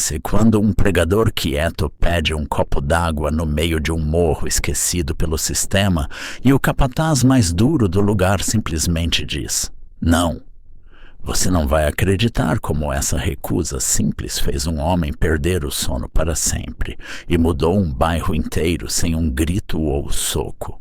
acontece quando um pregador quieto pede um copo d'água no meio de um morro esquecido pelo sistema e o capataz mais duro do lugar simplesmente diz: não. Você não vai acreditar como essa recusa simples fez um homem perder o sono para sempre e mudou um bairro inteiro sem um grito ou soco.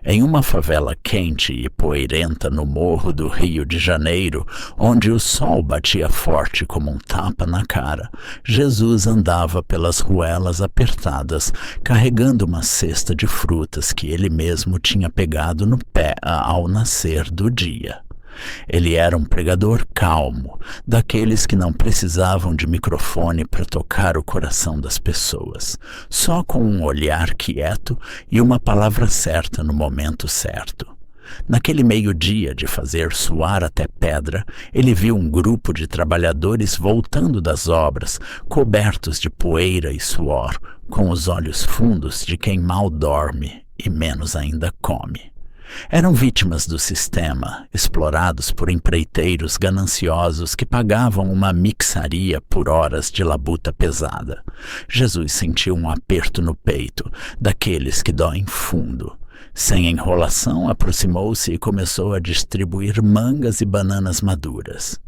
Em uma favela quente e poeirenta no morro do Rio de Janeiro, onde o sol batia forte como um tapa na cara, Jesus andava pelas ruelas apertadas, carregando uma cesta de frutas que ele mesmo tinha pegado no pé ao nascer do dia. Ele era um pregador calmo, daqueles que não precisavam de microfone para tocar o coração das pessoas, só com um olhar quieto e uma palavra certa no momento certo. Naquele meio-dia de fazer suar até pedra, ele viu um grupo de trabalhadores voltando das obras, cobertos de poeira e suor, com os olhos fundos de quem mal dorme e menos ainda come. Eram vítimas do sistema, explorados por empreiteiros gananciosos que pagavam uma mixaria por horas de labuta pesada. Jesus sentiu um aperto no peito, daqueles que doem fundo. Sem enrolação, aproximou-se e começou a distribuir mangas e bananas maduras.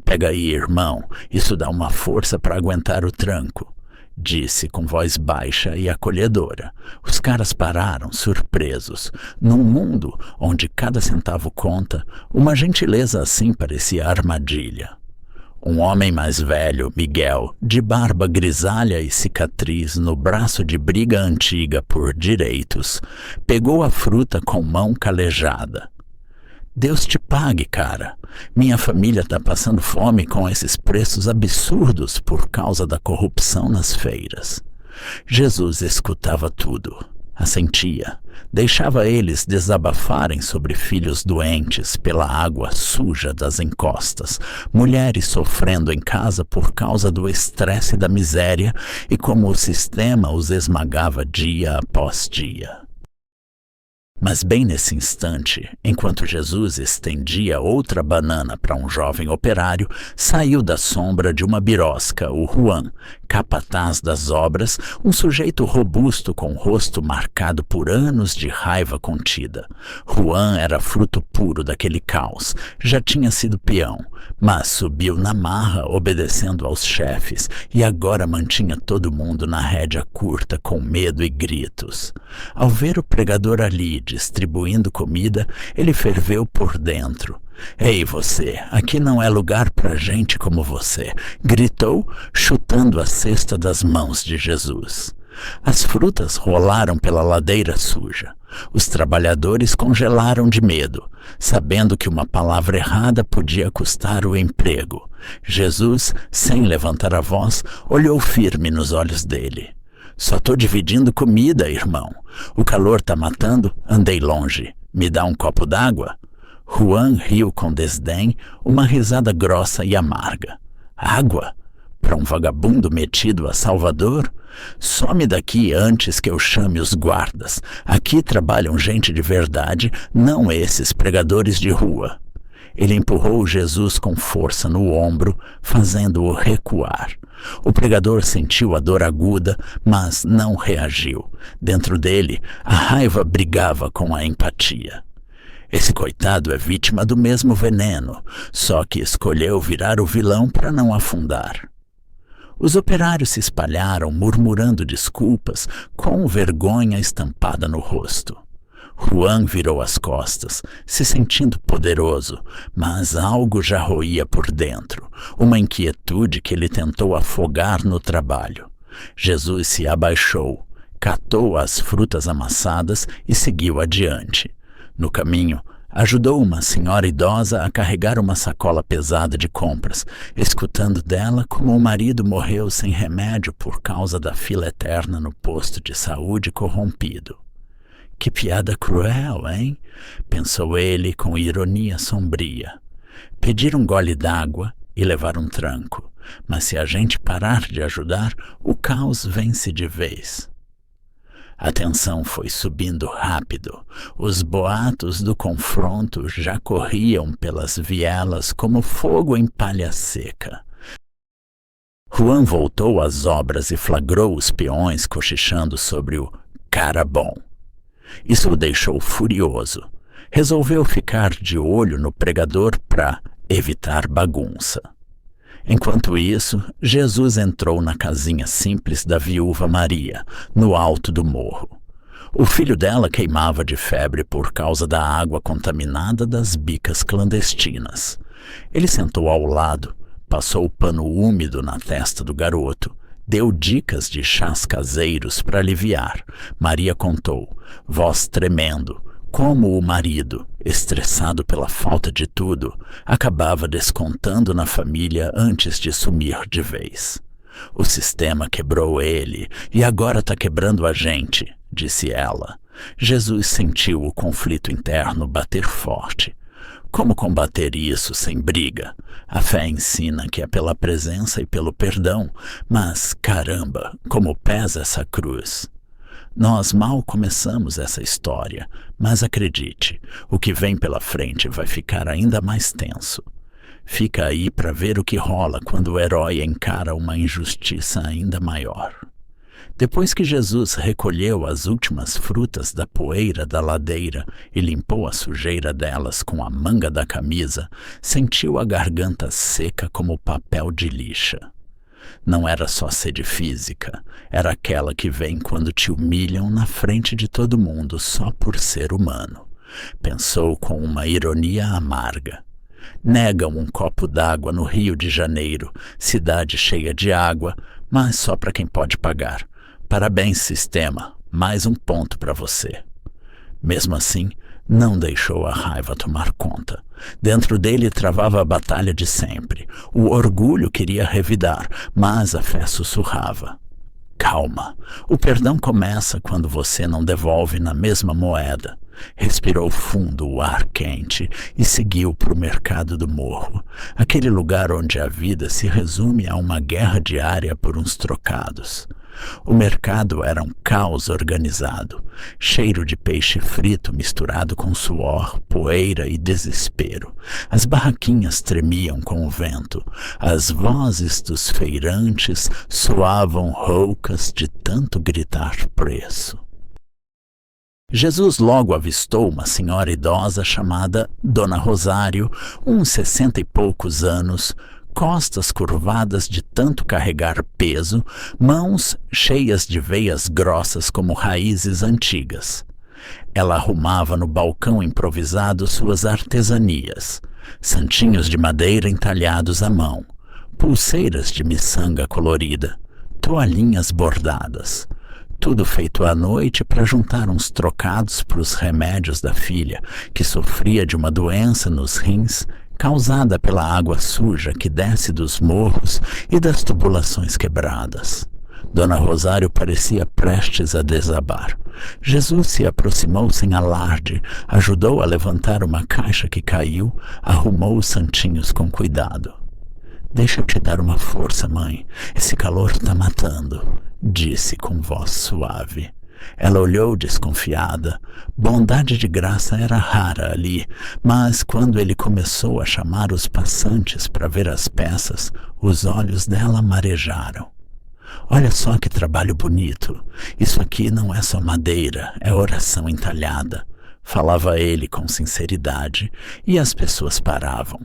Pega aí, irmão, isso dá uma força para aguentar o tranco, disse com voz baixa e acolhedora. Os caras pararam, surpresos. Num mundo onde cada centavo conta, uma gentileza assim parecia armadilha. Um homem mais velho, Miguel, de barba grisalha e cicatriz no braço de briga antiga por direitos, pegou a fruta com mão calejada. Deus te pague, cara. Minha família tá passando fome com esses preços absurdos por causa da corrupção nas feiras. Jesus escutava tudo, assentia, deixava eles desabafarem sobre filhos doentes pela água suja das encostas, mulheres sofrendo em casa por causa do estresse e da miséria e como o sistema os esmagava dia após dia. Mas bem nesse instante, enquanto Jesus estendia outra banana para um jovem operário, saiu da sombra de uma birosca o Juan, capataz das obras, um sujeito robusto com o rosto marcado por anos de raiva contida. Juan era fruto puro daquele caos, já tinha sido peão, mas subiu na marra obedecendo aos chefes e agora mantinha todo mundo na rédea curta com medo e gritos. Ao ver o pregador ali distribuindo comida, ele ferveu por dentro. Ei, você, aqui não é lugar para gente como você, gritou, chutando a cesta das mãos de Jesus. As frutas rolaram pela ladeira suja. Os trabalhadores congelaram de medo, sabendo que uma palavra errada podia custar o emprego. Jesus, sem levantar a voz, olhou firme nos olhos dele. Só tô dividindo comida, irmão. O calor tá matando, andei longe. Me dá um copo d'água? Juan riu com desdém, uma risada grossa e amarga. Água? Para um vagabundo metido a Salvador? Some daqui antes que eu chame os guardas. Aqui trabalham gente de verdade, não esses pregadores de rua. Ele empurrou Jesus com força no ombro, fazendo-o recuar. O pregador sentiu a dor aguda, mas não reagiu. Dentro dele, a raiva brigava com a empatia. Esse coitado é vítima do mesmo veneno, só que escolheu virar o vilão para não afundar. Os operários se espalharam, murmurando desculpas, com vergonha estampada no rosto. Juan virou as costas, se sentindo poderoso, mas algo já roía por dentro, uma inquietude que ele tentou afogar no trabalho. Jesus se abaixou, catou as frutas amassadas e seguiu adiante. No caminho, ajudou uma senhora idosa a carregar uma sacola pesada de compras, escutando dela como o marido morreu sem remédio por causa da fila eterna no posto de saúde corrompido. Que piada cruel, hein? Pensou ele com ironia sombria. Pedir um gole d'água e levar um tranco, mas se a gente parar de ajudar, o caos vence de vez. A tensão foi subindo rápido. Os boatos do confronto já corriam pelas vielas como fogo em palha seca. Juan voltou às obras e flagrou os peões cochichando sobre o cara bom. Isso o deixou furioso. Resolveu ficar de olho no pregador para evitar bagunça. Enquanto isso, Jesus entrou na casinha simples da viúva Maria, no alto do morro. O filho dela queimava de febre por causa da água contaminada das bicas clandestinas. Ele sentou ao lado, passou o pano úmido na testa do garoto, deu dicas de chás caseiros para aliviar. Maria contou, voz tremendo, como o marido, estressado pela falta de tudo, acabava descontando na família antes de sumir de vez. O sistema quebrou ele e agora está quebrando a gente, disse ela. Jesus sentiu o conflito interno bater forte. Como combater isso sem briga? A fé ensina que é pela presença e pelo perdão, mas, caramba, como pesa essa cruz! Nós mal começamos essa história, mas acredite, o que vem pela frente vai ficar ainda mais tenso. Fica aí para ver o que rola quando o herói encara uma injustiça ainda maior. Depois que Jesus recolheu as últimas frutas da poeira da ladeira e limpou a sujeira delas com a manga da camisa, sentiu a garganta seca como papel de lixa. Não era só sede física, era aquela que vem quando te humilham na frente de todo mundo só por ser humano. Pensou com uma ironia amarga. Negam um copo d'água no Rio de Janeiro, cidade cheia de água, mas só para quem pode pagar. Parabéns, sistema, mais um ponto para você. Mesmo assim, não deixou a raiva tomar conta. Dentro dele travava a batalha de sempre. O orgulho queria revidar, mas a fé sussurrava. Calma, o perdão começa quando você não devolve na mesma moeda. Respirou fundo o ar quente e seguiu para o mercado do morro, aquele lugar onde a vida se resume a uma guerra diária por uns trocados. O mercado era um caos organizado, cheiro de peixe frito misturado com suor, poeira e desespero. As barraquinhas tremiam com o vento, as vozes dos feirantes soavam roucas de tanto gritar preço. Jesus logo avistou uma senhora idosa chamada Dona Rosário, uns 60 e poucos anos, costas curvadas de tanto carregar peso, mãos cheias de veias grossas como raízes antigas. Ela arrumava no balcão improvisado suas artesanias, santinhos de madeira entalhados à mão, pulseiras de miçanga colorida, toalhinhas bordadas. Tudo feito à noite para juntar uns trocados para os remédios da filha, que sofria de uma doença nos rins causada pela água suja que desce dos morros e das tubulações quebradas. Dona Rosário parecia prestes a desabar. Jesus se aproximou sem alarde, ajudou a levantar uma caixa que caiu, arrumou os santinhos com cuidado. Deixa eu te dar uma força, mãe. Esse calor está matando, disse com voz suave. Ela olhou desconfiada. Bondade de graça era rara ali, mas quando ele começou a chamar os passantes para ver as peças, os olhos dela marejaram. Olha só que trabalho bonito. Isso aqui não é só madeira, é oração entalhada. Falava ele com sinceridade, e as pessoas paravam.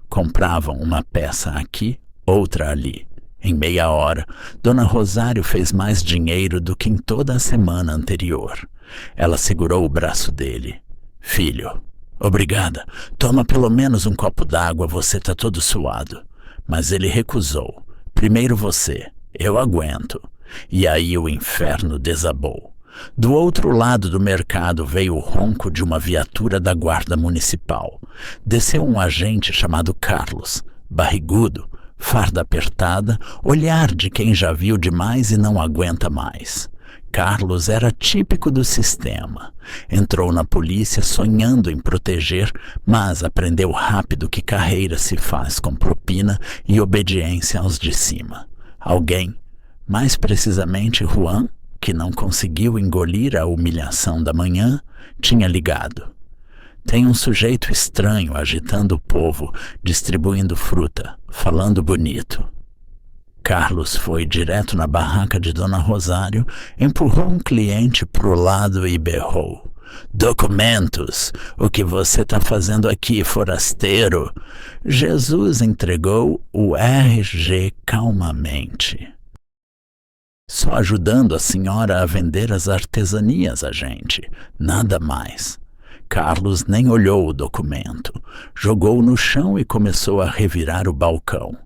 Compravam uma peça aqui, outra ali. Em meia hora, Dona Rosário fez mais dinheiro do que em toda a semana anterior. Ela segurou o braço dele. Filho, obrigada. Toma pelo menos um copo d'água, você tá todo suado. Mas ele recusou. Primeiro você, eu aguento. E aí o inferno desabou. Do outro lado do mercado veio o ronco de uma viatura da guarda municipal. Desceu um agente chamado Carlos, barrigudo, farda apertada, olhar de quem já viu demais e não aguenta mais. Carlos era típico do sistema. Entrou na polícia sonhando em proteger, mas aprendeu rápido que carreira se faz com propina e obediência aos de cima. Alguém, mais precisamente Juan, que não conseguiu engolir a humilhação da manhã, tinha ligado. Tem um sujeito estranho agitando o povo, distribuindo fruta, falando bonito. Carlos foi direto na barraca de Dona Rosário, empurrou um cliente pro lado e berrou: "Documentos! O que você está fazendo aqui, forasteiro?" Jesus entregou o RG calmamente. "Só ajudando a senhora a vender as artesanias, agente. Nada mais." Carlos nem olhou o documento. Jogou no chão e começou a revirar o balcão.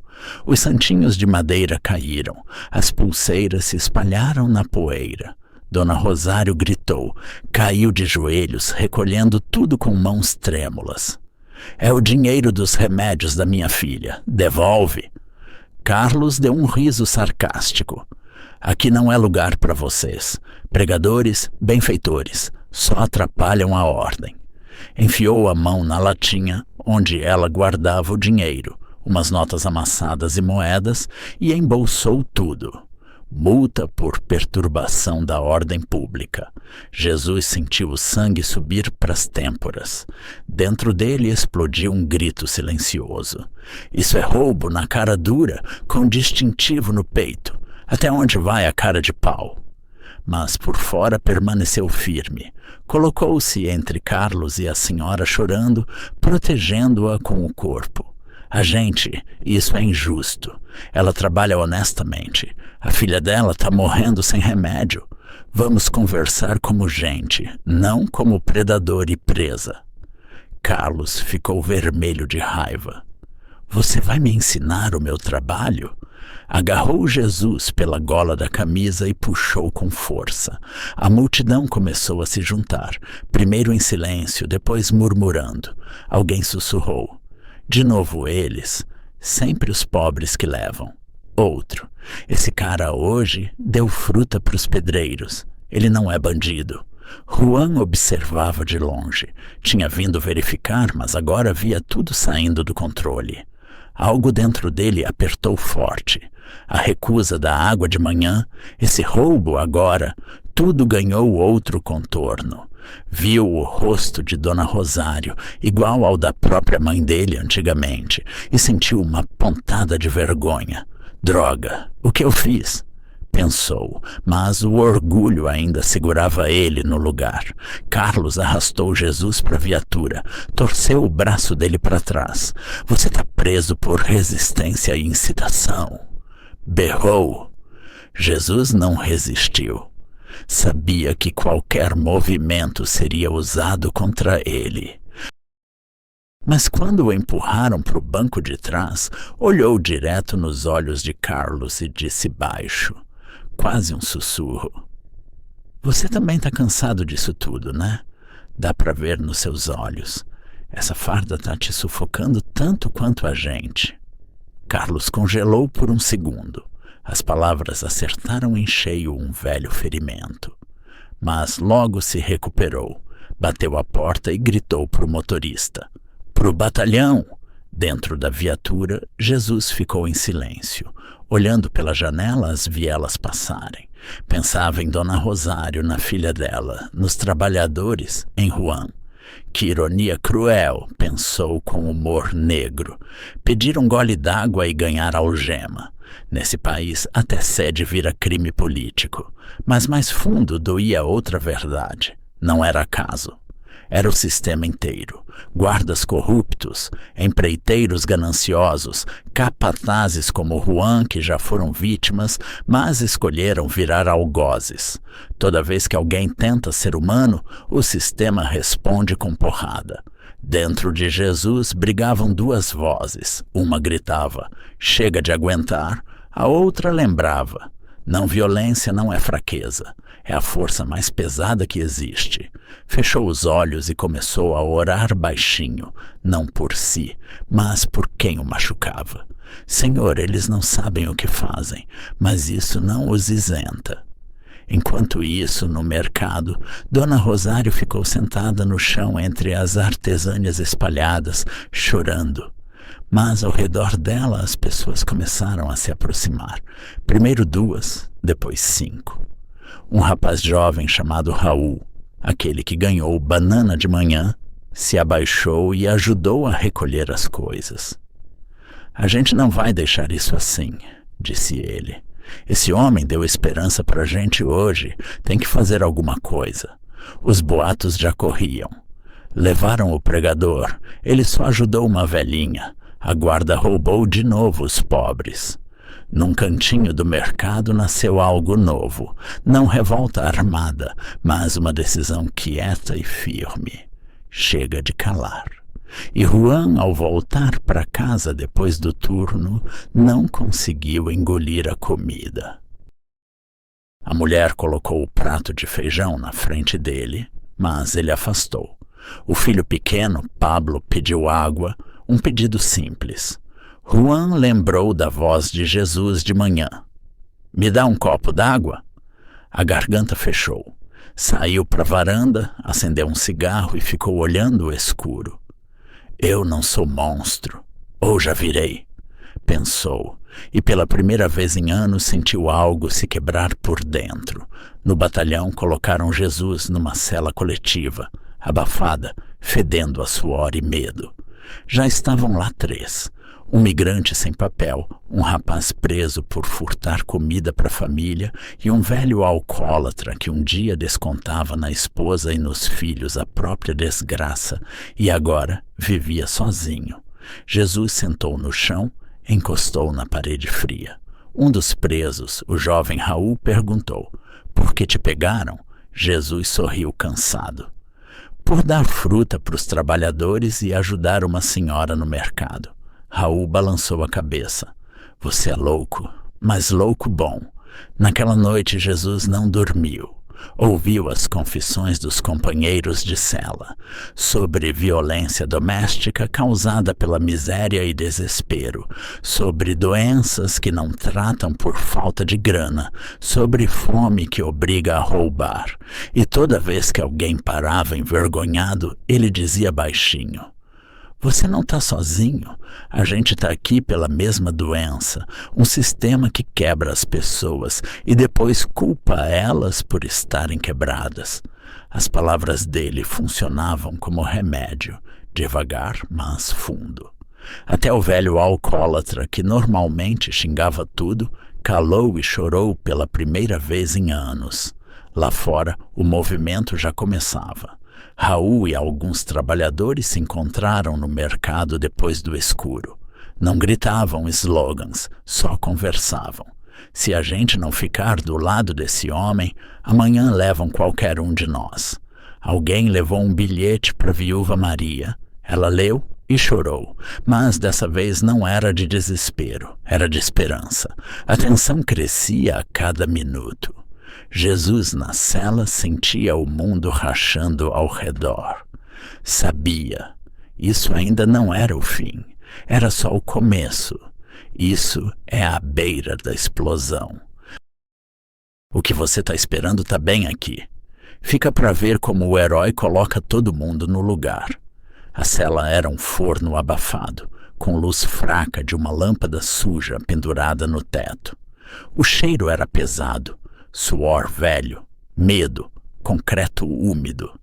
Os santinhos de madeira caíram. As pulseiras se espalharam na poeira. Dona Rosário gritou. Caiu de joelhos, recolhendo tudo com mãos trêmulas. "É o dinheiro dos remédios da minha filha. Devolve." Carlos deu um riso sarcástico. "Aqui não é lugar para vocês. Pregadores, benfeitores, só atrapalham a ordem." Enfiou a mão na latinha onde ela guardava o dinheiro, umas notas amassadas e moedas, e embolsou tudo. Multa por perturbação da ordem pública. Jesus sentiu o sangue subir para as têmporas. Dentro dele explodiu um grito silencioso. Isso é roubo na cara dura, com distintivo no peito. Até onde vai a cara de pau? Mas por fora permaneceu firme. Colocou-se entre Carlos e a senhora chorando, protegendo-a com o corpo. "Agente, isso é injusto. Ela trabalha honestamente. A filha dela está morrendo sem remédio. Vamos conversar como gente, não como predador e presa." Carlos ficou vermelho de raiva. "Você vai me ensinar o meu trabalho?" Agarrou Jesus pela gola da camisa e puxou com força. A multidão começou a se juntar, primeiro em silêncio, depois murmurando. Alguém sussurrou: "De novo eles, sempre os pobres que levam." Outro: "Esse cara hoje deu fruta para os pedreiros. Ele não é bandido." Juan observava de longe. Tinha vindo verificar, mas agora via tudo saindo do controle. Algo dentro dele apertou forte. A recusa da água de manhã, esse roubo agora, tudo ganhou outro contorno. Viu o rosto de Dona Rosário, igual ao da própria mãe dele antigamente, e sentiu uma pontada de vergonha. "Droga, o que eu fiz?" Pensou, mas o orgulho ainda segurava ele no lugar. Carlos arrastou Jesus para a viatura, torceu o braço dele para trás. "Você está preso por resistência e incitação." Berrou. Jesus não resistiu. Sabia que qualquer movimento seria usado contra ele. Mas quando o empurraram para o banco de trás, olhou direto nos olhos de Carlos e disse baixo, quase um sussurro: "Você também está cansado disso tudo, né? Dá para ver nos seus olhos. Essa farda está te sufocando tanto quanto a gente." Carlos congelou por um segundo. As palavras acertaram em cheio um velho ferimento. Mas logo se recuperou, bateu a porta e gritou para o motorista: "Pro batalhão!" Dentro da viatura, Jesus ficou em silêncio. Olhando pela janela as vielas passarem. Pensava em Dona Rosário, na filha dela, nos trabalhadores, em Juan. Que ironia cruel, pensou com humor negro. Pedir um gole d'água e ganhar algema. Nesse país até sede vira crime político. Mas mais fundo doía outra verdade. Não era acaso. Era o sistema inteiro. Guardas corruptos, empreiteiros gananciosos, capatazes como Juan, que já foram vítimas, mas escolheram virar algozes. Toda vez que alguém tenta ser humano, o sistema responde com porrada. Dentro de Jesus brigavam duas vozes. Uma gritava: "Chega de aguentar." A outra lembrava: "Não violência não é fraqueza. É a força mais pesada que existe." Fechou os olhos e começou a orar baixinho, não por si, mas por quem o machucava. "Senhor, eles não sabem o que fazem, mas isso não os isenta." Enquanto isso, no mercado, Dona Rosário ficou sentada no chão entre as artesânias espalhadas, chorando. Mas ao redor dela as pessoas começaram a se aproximar. Primeiro 2, depois 5. Um rapaz jovem chamado Raul, aquele que ganhou banana de manhã, se abaixou e ajudou a recolher as coisas. "A gente não vai deixar isso assim", disse ele. Esse homem deu esperança para a gente hoje. Tem que fazer alguma coisa. Os boatos já corriam. Levaram o pregador. Ele só ajudou uma velhinha. A guarda roubou de novo os pobres. Num cantinho do mercado nasceu algo novo. Não revolta armada, mas uma decisão quieta e firme. Chega de calar. E Juan, ao voltar para casa depois do turno, não conseguiu engolir a comida. A mulher colocou o prato de feijão na frente dele, mas ele afastou. O filho pequeno, Pablo, pediu água, um pedido simples. Juan lembrou da voz de Jesus de manhã. Me dá um copo d'água? A garganta fechou. Saiu para a varanda, acendeu um cigarro e ficou olhando o escuro. Eu não sou monstro, ou já virei, pensou, e pela primeira vez em anos sentiu algo se quebrar por dentro. No batalhão colocaram Jesus numa cela coletiva, abafada, fedendo a suor e medo. Já estavam lá 3. Um migrante sem papel, um rapaz preso por furtar comida para a família e um velho alcoólatra que um dia descontava na esposa e nos filhos a própria desgraça e agora vivia sozinho. Jesus sentou no chão, encostou na parede fria. Um dos presos, o jovem Raul, perguntou: por que te pegaram? Jesus sorriu cansado. Por dar fruta para os trabalhadores e ajudar uma senhora no mercado. Raul balançou a cabeça. Você é louco, mas louco bom. Naquela noite Jesus não dormiu. Ouviu as confissões dos companheiros de cela sobre violência doméstica causada pela miséria e desespero, sobre doenças que não tratam por falta de grana, sobre fome que obriga a roubar. E toda vez que alguém parava envergonhado, ele dizia baixinho: você não está sozinho. A gente está aqui pela mesma doença, um sistema que quebra as pessoas e depois culpa elas por estarem quebradas. As palavras dele funcionavam como remédio, devagar, mas fundo. Até o velho alcoólatra, que normalmente xingava tudo, calou e chorou pela primeira vez em anos. Lá fora, o movimento já começava. Raul e alguns trabalhadores se encontraram no mercado depois do escuro. Não gritavam slogans, só conversavam. Se a gente não ficar do lado desse homem, amanhã levam qualquer um de nós. Alguém levou um bilhete para a viúva Maria. Ela leu e chorou, mas dessa vez não era de desespero, era de esperança. A tensão crescia a cada minuto. Jesus na cela sentia o mundo rachando ao redor. Sabia, isso ainda não era o fim, era só o começo. Isso é a beira da explosão. O que você está esperando está bem aqui. Fica para ver como o herói coloca todo mundo no lugar. A cela era um forno abafado, com luz fraca de uma lâmpada suja pendurada no teto. O cheiro era pesado. Suor velho, medo, concreto úmido.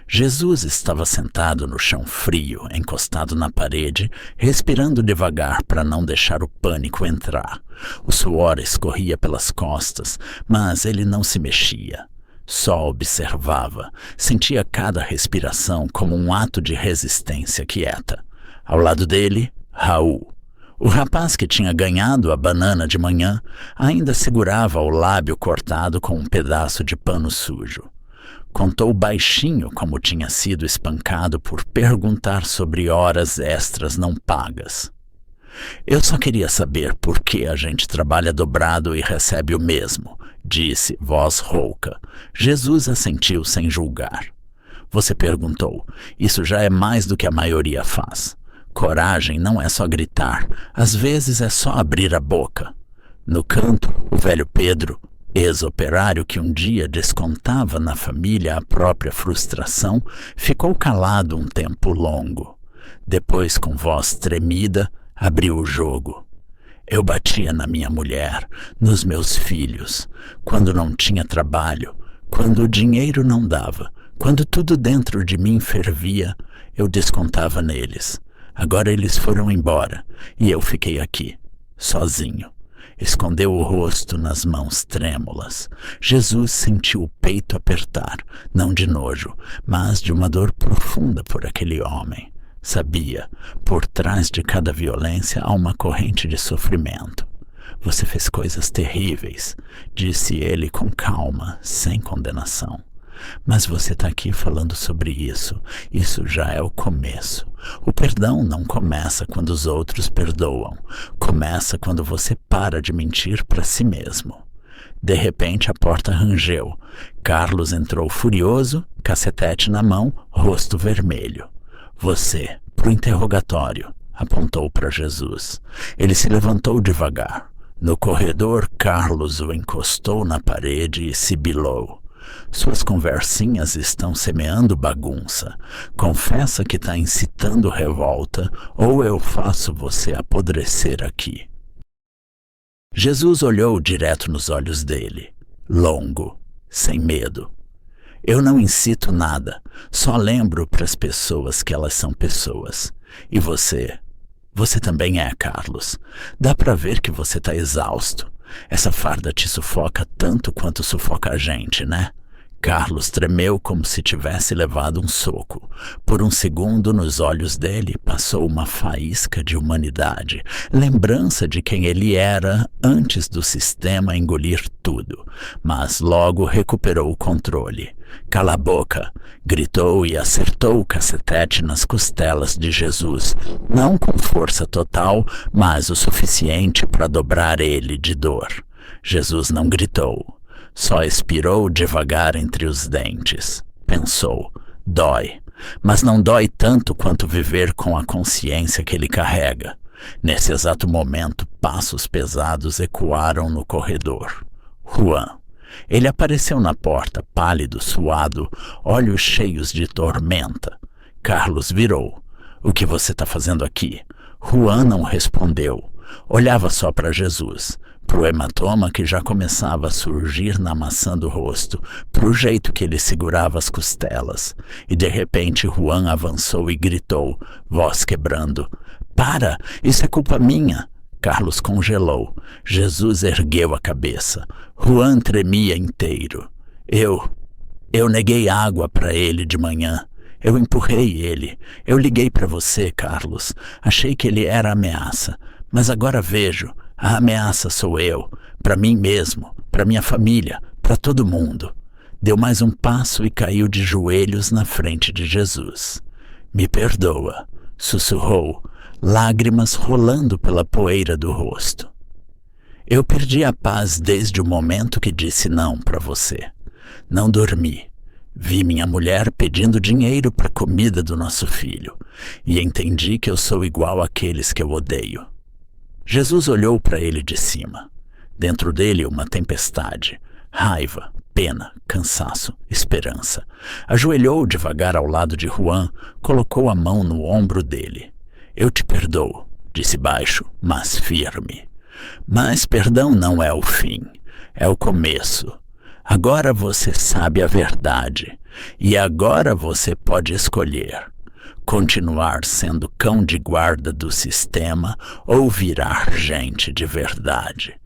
Jesus estava sentado no chão frio, encostado na parede, respirando devagar para não deixar o pânico entrar. O suor escorria pelas costas, mas ele não se mexia. Só observava, sentia cada respiração como um ato de resistência quieta. Ao lado dele, Raul. O rapaz que tinha ganhado a banana de manhã ainda segurava o lábio cortado com um pedaço de pano sujo. Contou baixinho como tinha sido espancado por perguntar sobre horas extras não pagas. Eu só queria saber por que a gente trabalha dobrado e recebe o mesmo, disse, voz rouca. Jesus assentiu sem julgar. Você perguntou, isso já é mais do que a maioria faz. Coragem não é só gritar, às vezes é só abrir a boca. No canto, o velho Pedro, ex-operário que um dia descontava na família a própria frustração, ficou calado um tempo longo. Depois, com voz tremida, abriu o jogo. Eu batia na minha mulher, nos meus filhos, quando não tinha trabalho, quando o dinheiro não dava, quando tudo dentro de mim fervia, eu descontava neles. Agora eles foram embora e eu fiquei aqui, sozinho. Escondeu o rosto nas mãos trêmulas. Jesus sentiu o peito apertar, não de nojo, mas de uma dor profunda por aquele homem. Sabia, por trás de cada violência há uma corrente de sofrimento. Você fez coisas terríveis, disse ele com calma, sem condenação. Mas você está aqui falando sobre isso. Isso já é o começo. O perdão não começa quando os outros perdoam. Começa quando você para de mentir para si mesmo. De repente a porta rangeu. Carlos entrou furioso, cacetete na mão, rosto vermelho. Você, pro interrogatório, apontou para Jesus. Ele se levantou devagar. No corredor, Carlos o encostou na parede e sibilou. Suas conversinhas estão semeando bagunça. Confessa que está incitando revolta, ou eu faço você apodrecer aqui. Jesus olhou direto nos olhos dele, longo, sem medo. Eu não incito nada, só lembro para as pessoas que elas são pessoas. E você também é, Carlos. Dá para ver que você está exausto. Essa farda te sufoca tanto quanto sufoca a gente, né? Carlos tremeu como se tivesse levado um soco. Por um segundo, nos olhos dele passou uma faísca de humanidade, lembrança de quem ele era antes do sistema engolir tudo. Mas logo recuperou o controle. Cala a boca! Gritou e acertou o cacetete nas costelas de Jesus, não com força total, mas o suficiente para dobrar ele de dor. Jesus não gritou. Só expirou devagar entre os dentes. Pensou, dói, mas não dói tanto quanto viver com a consciência que ele carrega. Nesse exato momento, passos pesados ecoaram no corredor. Juan. Ele apareceu na porta, pálido, suado, olhos cheios de tormenta. Carlos virou. O que você está fazendo aqui? Juan não respondeu. Olhava só para Jesus, pro hematoma que já começava a surgir na maçã do rosto, pro jeito que ele segurava as costelas. E de repente Juan avançou e gritou, voz quebrando, para, isso é culpa minha. Carlos congelou. Jesus ergueu a cabeça. Juan tremia inteiro. Eu neguei água para ele de manhã. Eu empurrei ele. Eu liguei para você, Carlos. Achei que ele era ameaça. Mas agora vejo, a ameaça sou eu, para mim mesmo, para minha família, para todo mundo. Deu mais um passo e caiu de joelhos na frente de Jesus. Me perdoa, sussurrou, lágrimas rolando pela poeira do rosto. Eu perdi a paz desde o momento que disse não para você. Não dormi. Vi minha mulher pedindo dinheiro para a comida do nosso filho e entendi que eu sou igual àqueles que eu odeio. Jesus olhou para ele de cima. Dentro dele uma tempestade, raiva, pena, cansaço, esperança. Ajoelhou devagar ao lado de Juan, colocou a mão no ombro dele. Eu te perdoo, disse baixo, mas firme. Mas perdão não é o fim, é o começo. Agora você sabe a verdade, e agora você pode escolher. Continuar sendo cão de guarda do sistema ou virar gente de verdade.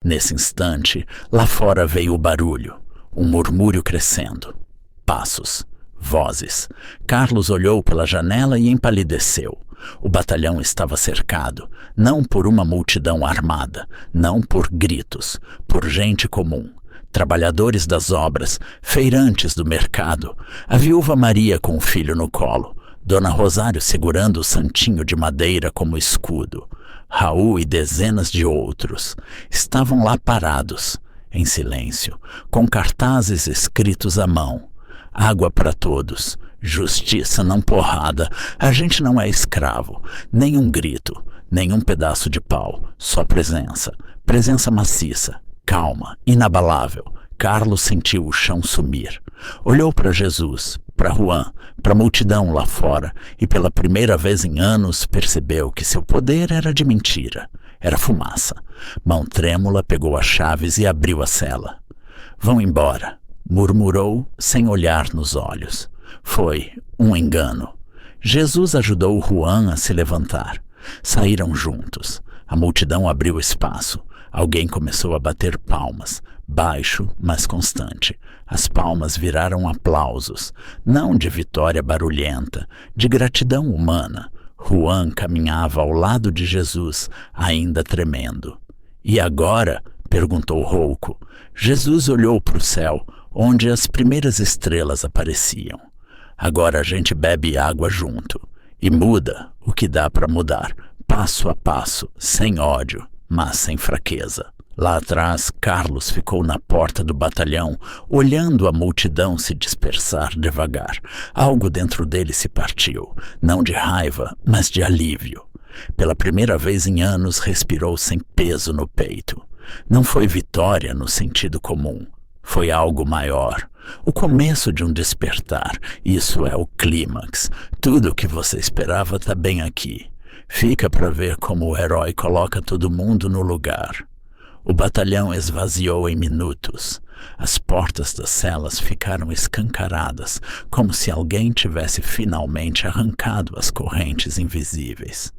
Nesse instante, lá fora veio o barulho, um murmúrio crescendo. Passos, vozes. Carlos olhou pela janela e empalideceu. O batalhão estava cercado, não por uma multidão armada, não por gritos, por gente comum. Trabalhadores das obras, feirantes do mercado, a viúva Maria com o filho no colo, Dona Rosário segurando o santinho de madeira como escudo, Raul e dezenas de outros estavam lá parados, em silêncio, com cartazes escritos à mão. Água para todos, justiça não porrada, a gente não é escravo, nem um grito, nem um pedaço de pau, só presença, presença maciça. Calma, inabalável. Carlos sentiu o chão sumir. Olhou para Jesus, para Juan, para a multidão lá fora e pela primeira vez em anos percebeu que seu poder era de mentira. Era fumaça. Mão trêmula pegou as chaves e abriu a cela. Vão embora, murmurou sem olhar nos olhos. Foi um engano. Jesus ajudou Juan a se levantar. Saíram juntos. A multidão abriu espaço. Alguém começou a bater palmas, baixo, mas constante. As palmas viraram aplausos, não de vitória barulhenta, de gratidão humana. Juan caminhava ao lado de Jesus, ainda tremendo. E agora? Perguntou rouco. Jesus olhou para o céu, onde as primeiras estrelas apareciam. Agora a gente bebe água junto. E muda o que dá para mudar, passo a passo, sem ódio, mas sem fraqueza. Lá atrás, Carlos ficou na porta do batalhão, olhando a multidão se dispersar devagar. Algo dentro dele se partiu, não de raiva, mas de alívio. Pela primeira vez em anos, respirou sem peso no peito. Não foi vitória no sentido comum. Foi algo maior. O começo de um despertar. Isso é o clímax. Tudo o que você esperava está bem aqui. Fica para ver como o herói coloca todo mundo no lugar. O batalhão esvaziou em minutos. As portas das celas ficaram escancaradas, como se alguém tivesse finalmente arrancado as correntes invisíveis.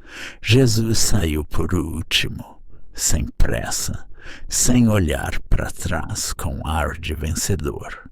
Jesus saiu por último, sem pressa, sem olhar para trás com ar de vencedor.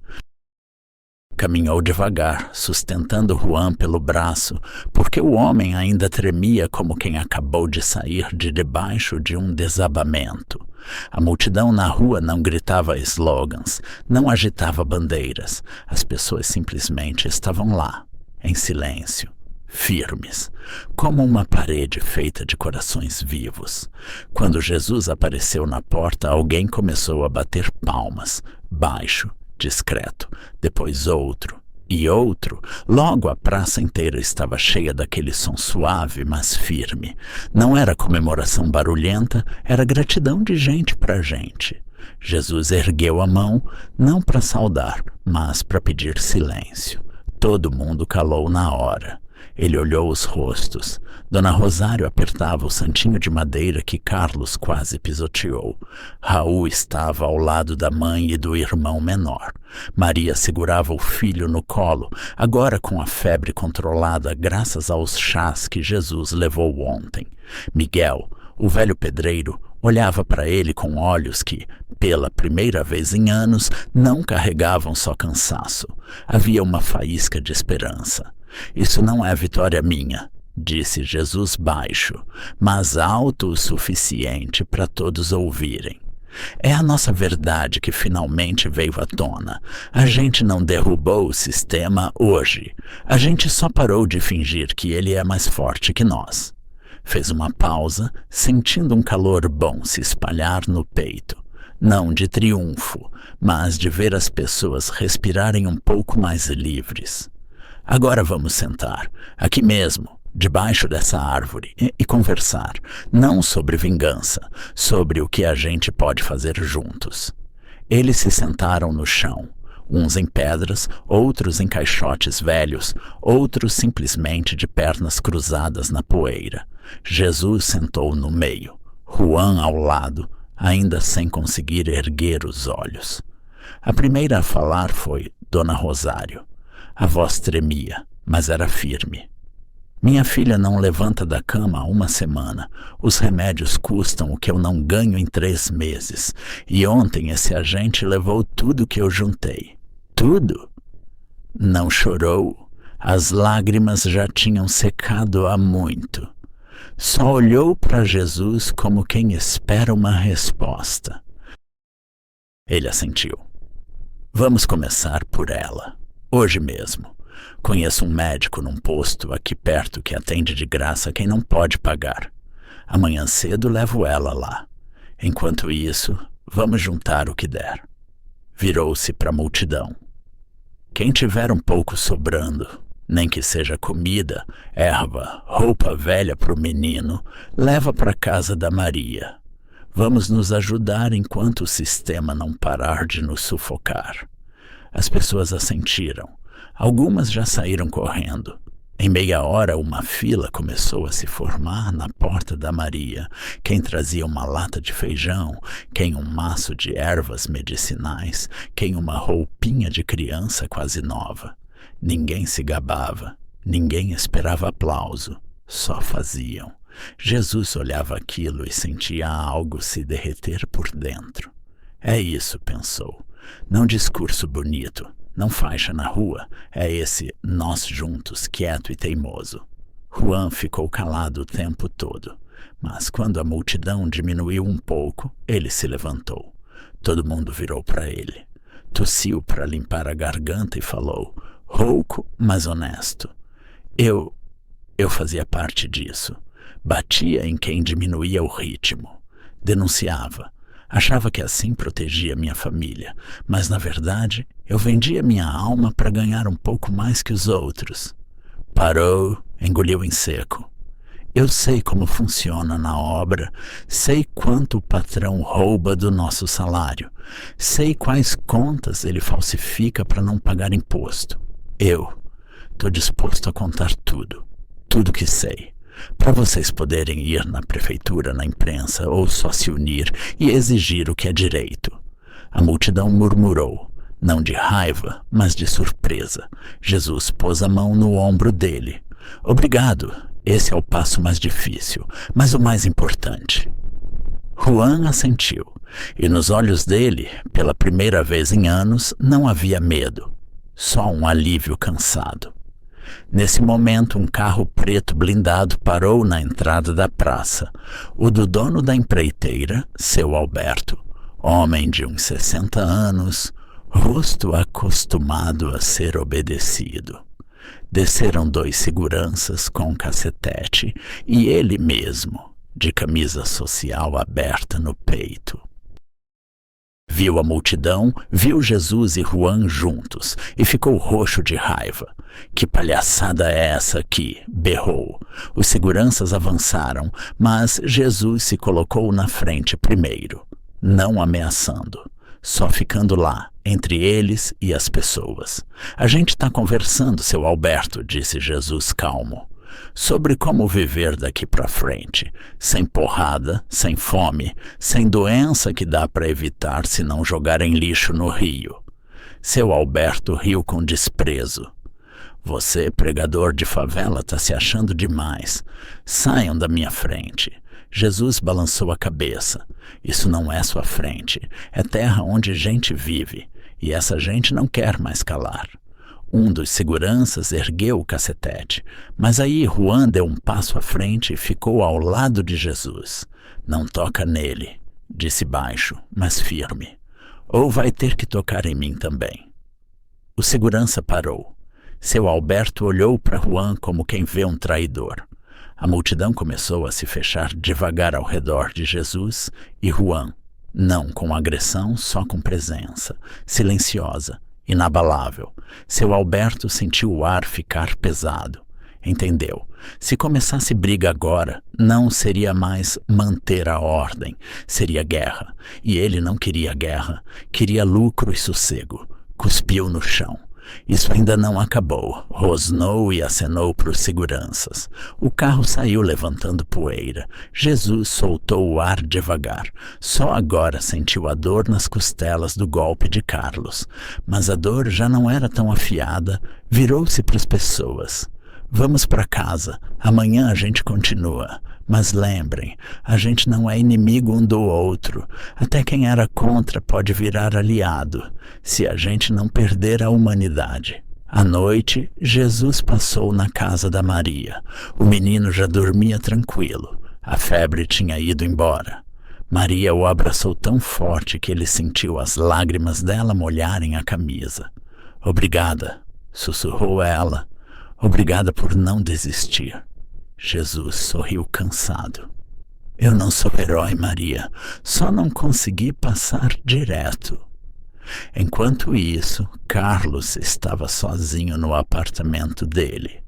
Caminhou devagar, sustentando Juan pelo braço, porque o homem ainda tremia como quem acabou de sair de debaixo de um desabamento. A multidão na rua não gritava slogans, não agitava bandeiras. As pessoas simplesmente estavam lá, em silêncio, firmes, como uma parede feita de corações vivos. Quando Jesus apareceu na porta, alguém começou a bater palmas, baixo, discreto, depois outro e outro. Logo a praça inteira estava cheia daquele som suave, mas firme. Não era comemoração barulhenta, era gratidão de gente para gente. Jesus ergueu a mão, não para saudar, mas para pedir silêncio. Todo mundo calou na hora. Ele olhou os rostos. Dona Rosário apertava o santinho de madeira que Carlos quase pisoteou. Raul estava ao lado da mãe e do irmão menor. Maria segurava o filho no colo, agora com a febre controlada graças aos chás que Jesus levou ontem. Miguel, o velho pedreiro, olhava para ele com olhos que, pela primeira vez em anos, não carregavam só cansaço. Havia uma faísca de esperança. Isso não é vitória minha, disse Jesus baixo, mas alto o suficiente para todos ouvirem. É a nossa verdade que finalmente veio à tona. A gente não derrubou o sistema hoje. A gente só parou de fingir que ele é mais forte que nós. Fez uma pausa, sentindo um calor bom se espalhar no peito. Não de triunfo, mas de ver as pessoas respirarem um pouco mais livres. Agora vamos sentar, aqui mesmo, debaixo dessa árvore, e conversar, não sobre vingança, sobre o que a gente pode fazer juntos. Eles se sentaram no chão, uns em pedras, outros em caixotes velhos, outros simplesmente de pernas cruzadas na poeira. Jesus sentou no meio, Juan ao lado, ainda sem conseguir erguer os olhos. A primeira a falar foi Dona Rosário. A voz tremia, mas era firme. Minha filha não levanta da cama há uma semana. Os remédios custam o que eu não ganho em 3 meses. E ontem esse agente levou tudo que eu juntei. Tudo? Não chorou. As lágrimas já tinham secado há muito. Só olhou para Jesus como quem espera uma resposta. Ele assentiu. Vamos começar por ela. Hoje mesmo. Conheço um médico num posto aqui perto que atende de graça quem não pode pagar. Amanhã cedo levo ela lá. Enquanto isso, vamos juntar o que der. Virou-se para a multidão. Quem tiver um pouco sobrando, nem que seja comida, erva, roupa velha para o menino, leva para a casa da Maria. Vamos nos ajudar enquanto o sistema não parar de nos sufocar. As pessoas assentiram. Algumas já saíram correndo. Em meia hora, uma fila começou a se formar na porta da Maria. Quem trazia uma lata de feijão, quem um maço de ervas medicinais, quem uma roupinha de criança quase nova. Ninguém se gabava, ninguém esperava aplauso, só faziam. Jesus olhava aquilo e sentia algo se derreter por dentro. É isso, pensou. Não discurso bonito, não faixa na rua, é esse nós juntos, quieto e teimoso. Juan ficou calado o tempo todo, mas quando a multidão diminuiu um pouco, ele se levantou. Todo mundo virou para ele. Tossiu para limpar a garganta e falou, rouco, mas honesto. Eu fazia parte disso. Batia em quem diminuía o ritmo. Denunciava. Achava que assim protegia minha família, mas na verdade eu vendia minha alma para ganhar um pouco mais que os outros. Parou, engoliu em seco. Eu sei como funciona na obra, sei quanto o patrão rouba do nosso salário, sei quais contas ele falsifica para não pagar imposto. Eu estou disposto a contar tudo, tudo que sei, para vocês poderem ir na prefeitura, na imprensa ou só se unir e exigir o que é direito. A multidão murmurou, não de raiva, mas de surpresa. Jesus pôs a mão no ombro dele. Obrigado, esse é o passo mais difícil, mas o mais importante. Juan assentiu, e nos olhos dele, pela primeira vez em anos, não havia medo, só um alívio cansado. Nesse momento, um carro preto blindado parou na entrada da praça. O do dono da empreiteira, seu Alberto, homem de uns 60 anos, rosto acostumado a ser obedecido. Desceram 2 seguranças com cacetete e ele mesmo, de camisa social aberta no peito. Viu a multidão, viu Jesus e Juan juntos e ficou roxo de raiva. Que palhaçada é essa aqui? Berrou. Os seguranças avançaram, mas Jesus se colocou na frente primeiro, não ameaçando, só ficando lá, entre eles e as pessoas. A gente está conversando, seu Alberto, disse Jesus calmo, sobre como viver daqui para frente, sem porrada, sem fome, sem doença que dá para evitar se não jogarem lixo no rio. Seu Alberto riu com desprezo. Você, pregador de favela, está se achando demais. Saiam da minha frente. Jesus balançou a cabeça. Isso não é sua frente, é terra onde gente vive, e essa gente não quer mais calar. Um dos seguranças ergueu o cacetete, mas aí Juan deu um passo à frente e ficou ao lado de Jesus. Não toca nele, disse baixo, mas firme. Ou vai ter que tocar em mim também. O segurança parou. Seu Alberto olhou para Juan como quem vê um traidor. A multidão começou a se fechar devagar ao redor de Jesus e Juan, não com agressão, só com presença, silenciosa, inabalável. Seu Alberto sentiu o ar ficar pesado. Entendeu? Se começasse briga agora, não seria mais manter a ordem, seria guerra. E ele não queria guerra, queria lucro e sossego. Cuspiu no chão. Isso ainda não acabou. Rosnou e acenou para os seguranças. O carro saiu levantando poeira. Jesus soltou o ar devagar. Só agora sentiu a dor nas costelas do golpe de Carlos. Mas a dor já não era tão afiada. Virou-se para as pessoas. Vamos para casa. Amanhã a gente continua. Mas lembrem, a gente não é inimigo um do outro. Até quem era contra pode virar aliado, se a gente não perder a humanidade. À noite, Jesus passou na casa da Maria. O menino já dormia tranquilo. A febre tinha ido embora. Maria o abraçou tão forte que ele sentiu as lágrimas dela molharem a camisa. Obrigada, sussurrou ela. Obrigada por não desistir. Jesus sorriu cansado. Eu não sou herói, Maria. Só não consegui passar direto. Enquanto isso, Carlos estava sozinho no apartamento dele.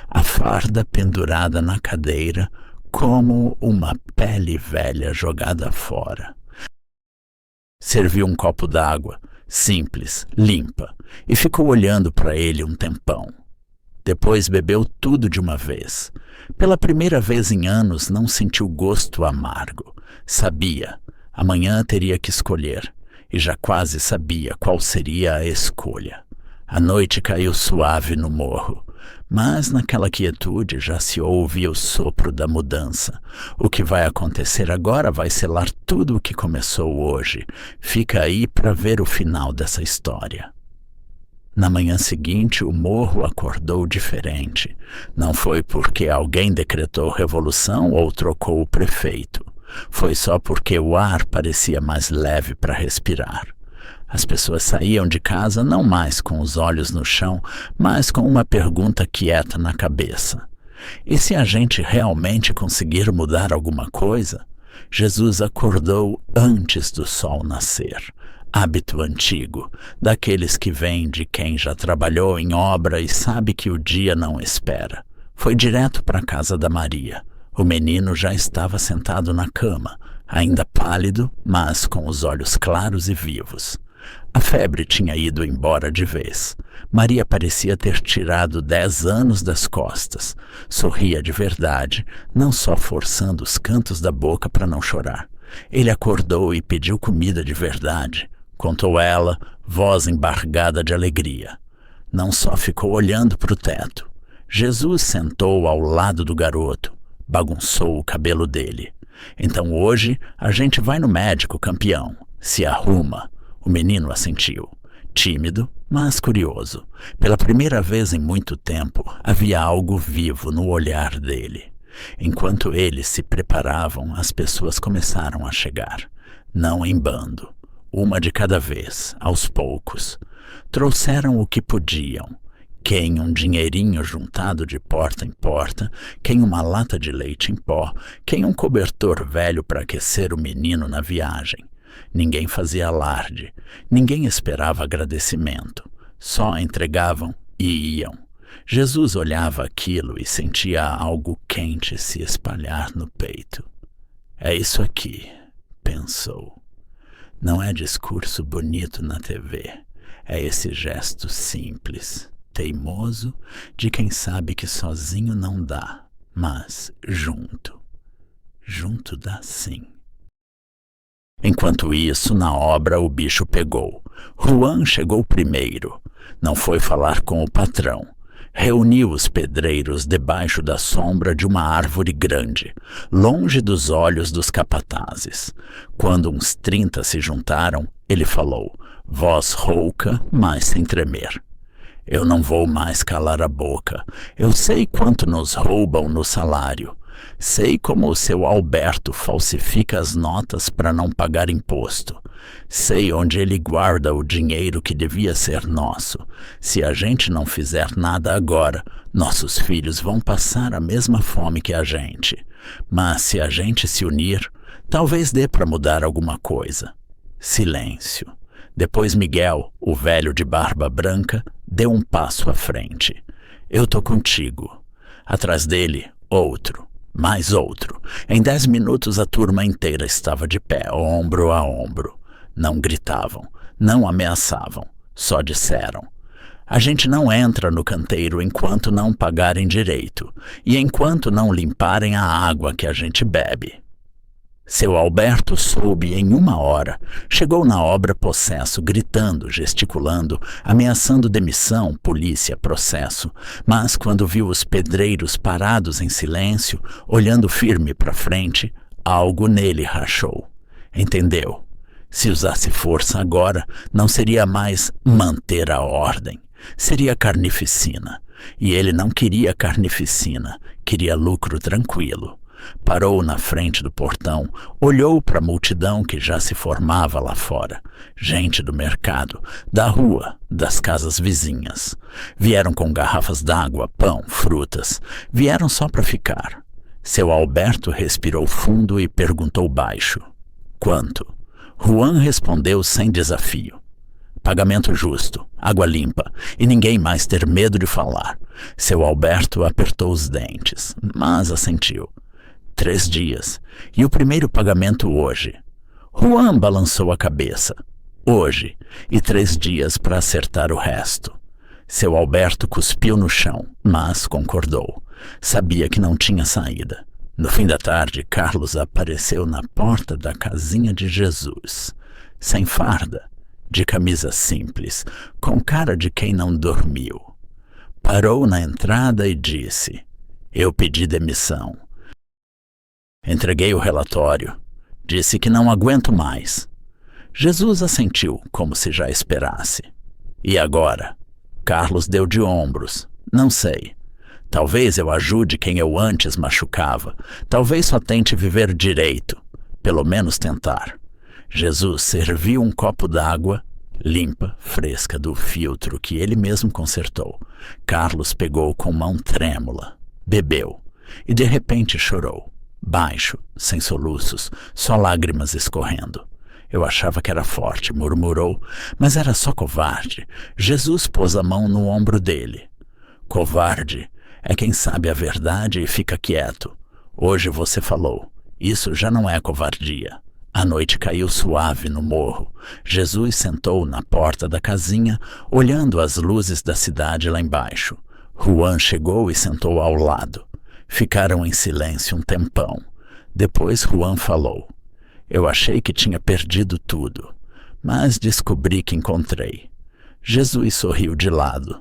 A farda pendurada na cadeira, como uma pele velha jogada fora. Serviu um copo d'água, simples, limpa, e ficou olhando para ele um tempão. Depois bebeu tudo de uma vez. Pela primeira vez em anos não sentiu gosto amargo. Sabia, amanhã teria que escolher, e já quase sabia qual seria a escolha. A noite caiu suave no morro. Mas naquela quietude já se ouvia o sopro da mudança. O que vai acontecer agora vai selar tudo o que começou hoje. Fica aí para ver o final dessa história. Na manhã seguinte, o morro acordou diferente. Não foi porque alguém decretou revolução ou trocou o prefeito. Foi só porque o ar parecia mais leve para respirar. As pessoas saíam de casa não mais com os olhos no chão, mas com uma pergunta quieta na cabeça. E se a gente realmente conseguir mudar alguma coisa? Jesus acordou antes do sol nascer. Hábito antigo, daqueles que vêm de quem já trabalhou em obra e sabe que o dia não espera. Foi direto para a casa da Maria. O menino já estava sentado na cama, ainda pálido, mas com os olhos claros e vivos. A febre tinha ido embora de vez. Maria parecia ter tirado 10 anos das costas. Sorria de verdade, não só forçando os cantos da boca para não chorar. Ele acordou e pediu comida de verdade. Contou ela, voz embargada de alegria. Não só ficou olhando para o teto. Jesus sentou ao lado do garoto, bagunçou o cabelo dele. Então hoje a gente vai no médico, campeão. Se arruma. O menino assentiu. Tímido, mas curioso. Pela primeira vez em muito tempo, havia algo vivo no olhar dele. Enquanto eles se preparavam, as pessoas começaram a chegar. Não em bando. Uma de cada vez, aos poucos. Trouxeram o que podiam. Quem um dinheirinho juntado de porta em porta, quem uma lata de leite em pó, quem um cobertor velho para aquecer o menino na viagem. Ninguém fazia alarde, ninguém esperava agradecimento. Só entregavam e iam. Jesus olhava aquilo e sentia algo quente se espalhar no peito. É isso aqui, pensou. Não é discurso bonito na TV, é esse gesto simples, teimoso, de quem sabe que sozinho não dá, mas junto. Junto dá sim. Enquanto isso, na obra o bicho pegou. Juan chegou primeiro. Não foi falar com o patrão. Reuniu os pedreiros debaixo da sombra de uma árvore grande, longe dos olhos dos capatazes. Quando uns 30 se juntaram, ele falou, voz rouca, mas sem tremer. Eu não vou mais calar a boca. Eu sei quanto nos roubam no salário. Sei como o seu Alberto falsifica as notas para não pagar imposto. Sei onde ele guarda o dinheiro que devia ser nosso. Se a gente não fizer nada agora, nossos filhos vão passar a mesma fome que a gente. Mas se a gente se unir, talvez dê para mudar alguma coisa. Silêncio. Depois Miguel, o velho de barba branca, deu um passo à frente. Eu tô contigo. Atrás dele, outro. Mais outro. Em 10 minutos a turma inteira estava de pé, ombro a ombro. Não gritavam, não ameaçavam, só disseram. A gente não entra no canteiro enquanto não pagarem direito e enquanto não limparem a água que a gente bebe. Seu Alberto soube em 1 hora. Chegou na obra possesso, gritando, gesticulando, ameaçando demissão, polícia, processo. Mas quando viu os pedreiros parados em silêncio, olhando firme para frente, algo nele rachou. Entendeu? Se usasse força agora, não seria mais manter a ordem. Seria carnificina. E ele não queria carnificina, queria lucro tranquilo. Parou na frente do portão, olhou para a multidão que já se formava lá fora. Gente do mercado, da rua, das casas vizinhas. Vieram com garrafas d'água, pão, frutas. Vieram só para ficar. Seu Alberto respirou fundo e perguntou baixo. Quanto? Juan respondeu sem desafio. Pagamento justo, água limpa, e ninguém mais ter medo de falar. Seu Alberto apertou os dentes, mas assentiu. 3 dias. E o primeiro pagamento hoje. Juan balançou a cabeça. Hoje. E 3 dias para acertar o resto. Seu Alberto cuspiu no chão, mas concordou. Sabia que não tinha saída. No fim da tarde, Carlos apareceu na porta da casinha de Jesus. Sem farda, de camisa simples, com cara de quem não dormiu. Parou na entrada e disse: Eu pedi demissão. Entreguei o relatório. Disse que não aguento mais. Jesus assentiu, como se já esperasse. E agora? Carlos deu de ombros. Não sei. Talvez eu ajude quem eu antes machucava. Talvez só tente viver direito. Pelo menos tentar. Jesus serviu um copo d'água, limpa, fresca, do filtro que ele mesmo consertou. Carlos pegou com mão trêmula. Bebeu. E de repente chorou. Baixo, sem soluços, só lágrimas escorrendo. Eu achava que era forte, murmurou, mas era só covarde. Jesus pôs a mão no ombro dele. Covarde é quem sabe a verdade e fica quieto. Hoje você falou. Isso já não é covardia. A noite caiu suave no morro. Jesus sentou na porta da casinha, olhando as luzes da cidade lá embaixo. Juan chegou e sentou ao lado. Ficaram em silêncio um tempão. Depois Juan falou. Eu achei que tinha perdido tudo, mas descobri que encontrei. Jesus sorriu de lado.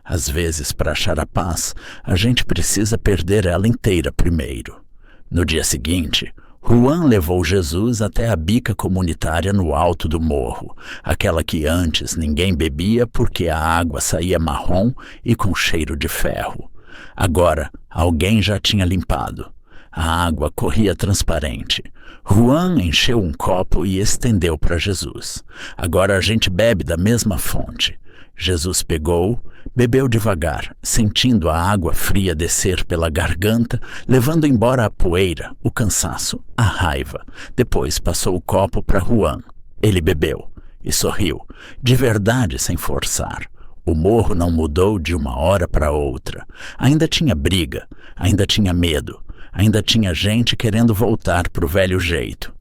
Às vezes, para achar a paz, a gente precisa perder ela inteira primeiro. No dia seguinte, Juan levou Jesus até a bica comunitária no alto do morro, aquela que antes ninguém bebia porque a água saía marrom e com cheiro de ferro. Agora, alguém já tinha limpado. A água corria transparente. Juan encheu um copo e estendeu para Jesus. Agora a gente bebe da mesma fonte. Jesus pegou, bebeu devagar, sentindo a água fria descer pela garganta, levando embora a poeira, o cansaço, a raiva. Depois passou o copo para Juan. Ele bebeu e sorriu, de verdade sem forçar. O morro não mudou de uma hora para outra. Ainda tinha briga, ainda tinha medo, ainda tinha gente querendo voltar para o velho jeito.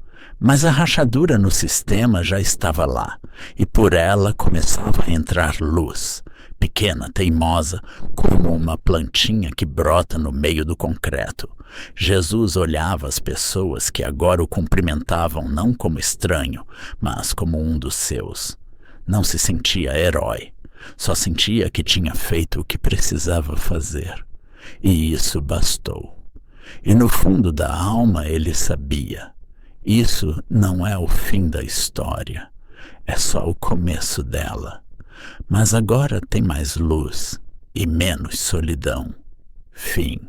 Mas a rachadura no sistema já estava lá, e por ela começava a entrar luz, pequena, teimosa, como uma plantinha que brota no meio do concreto. Jesus olhava as pessoas que agora o cumprimentavam não como estranho, mas como um dos seus. Não se sentia herói. Só sentia que tinha feito o que precisava fazer. E isso bastou. E no fundo da alma ele sabia. Isso não é o fim da história. É só o começo dela. Mas agora tem mais luz e menos solidão. Fim.